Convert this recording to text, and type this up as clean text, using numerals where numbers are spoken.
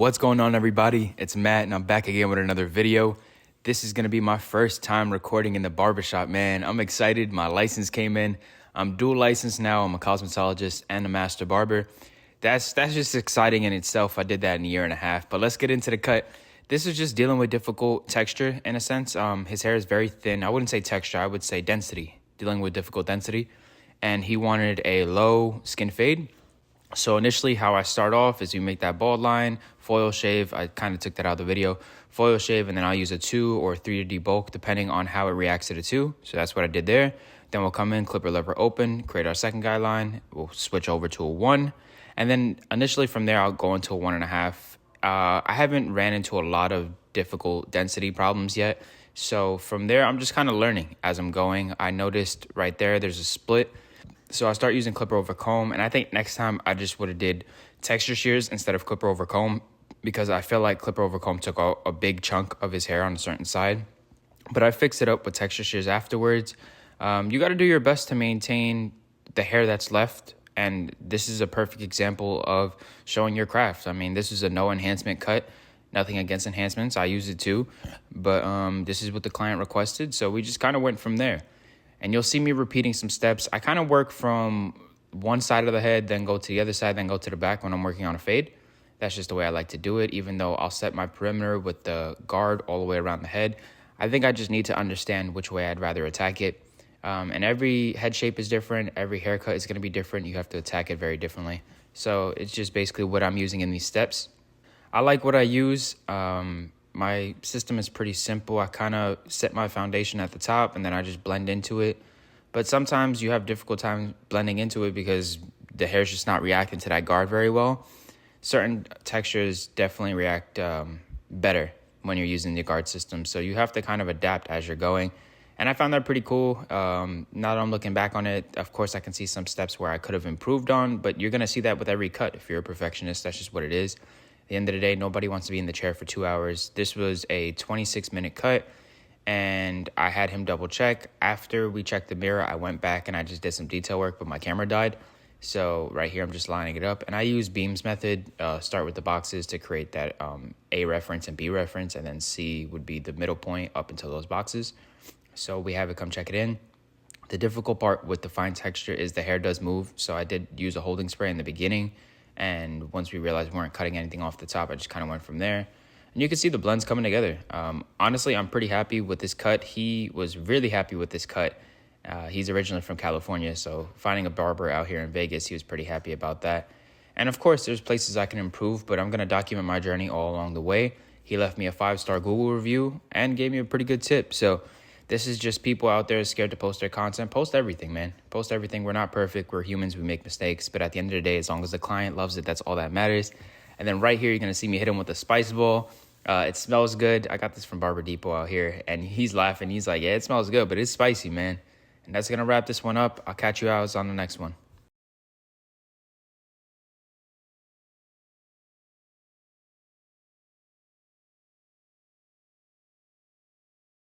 What's going on, everybody? It's Matt, and I'm back again with another video. This is going to be my first time recording in the barbershop, man. I'm excited. My license came in. I'm dual licensed now. I'm a cosmetologist and a master barber. That's just exciting in itself. I did that in a year and a half. But let's get into the cut. This is just dealing with difficult texture in a sense. His hair is very thin. I wouldn't say texture. I would say density. Dealing with difficult density. And he wanted a low skin fade. So initially how I start off is you make that bald line, foil shave. I kind of took that out of the video. Foil shave, and then I'll use a 2 or 3 to debulk depending on how it reacts to the 2. So that's what I did there. Then we'll come in, clipper lever open, create our second guideline. We'll switch over to a 1. And then initially from there, I'll go into a 1.5. I haven't ran into a lot of difficult density problems yet. So from there, I'm just kind of learning as I'm going. I noticed right there's a split. So I start using clipper over comb, and I think next time I just would have did texture shears instead of clipper over comb, because I feel like clipper over comb took a big chunk of his hair on a certain side. But I fixed it up with texture shears afterwards. You got to do your best to maintain the hair that's left, and this is a perfect example of showing your craft. I mean, this is a no enhancement cut. Nothing against enhancements. I use it too, but this is what the client requested, so we just kind of went from there. And you'll see me repeating some steps. I kind of work from one side of the head, then go to the other side, then go to the back when I'm working on a fade. That's just the way I like to do it, even though I'll set my perimeter with the guard all the way around the head. I think I just need to understand which way I'd rather attack it. And every head shape is different. Every haircut is going to be different. You have to attack it very differently. So it's just basically what I'm using in these steps. I like what I use. My system is pretty simple. I kind of set my foundation at the top and then I just blend into it. But sometimes you have difficult time blending into it because the hair's just not reacting to that guard very well. Certain textures definitely react better when you're using the guard system. So you have to kind of adapt as you're going. And I found that pretty cool. Now that I'm looking back on it, of course, I can see some steps where I could have improved on, but you're going to see that with every cut. If you're a perfectionist, that's just what it is. At the end of the day, nobody wants to be in the chair for 2 hours. This was a 26-minute cut, and I had him double check. After we checked the mirror, I went back and I just did some detail work, but my camera died. So right here, I'm just lining it up. And I use Beams method, start with the boxes to create that A reference and B reference, and then C would be the middle point up until those boxes. So we have it come check it in. The difficult part with the fine texture is the hair does move. So I did use a holding spray in the beginning. And once we realized we weren't cutting anything off the top, I just kind of went from there. And you can see the blends coming together. Honestly, I'm pretty happy with this cut. He was really happy with this cut. He's originally from California, so finding a barber out here in Vegas, he was pretty happy about that. And of course, there's places I can improve, but I'm going to document my journey all along the way. He left me a 5-star Google review and gave me a pretty good tip. So this is just people out there scared to post their content. Post everything, man. Post everything. We're not perfect. We're humans. We make mistakes. But at the end of the day, as long as the client loves it, that's all that matters. And then right here, you're going to see me hit him with a spice ball. It smells good. I got this from Barber Depot out here. And he's laughing. He's like, yeah, it smells good, but it's spicy, man. And that's going to wrap this one up. I'll catch you guys on the next one.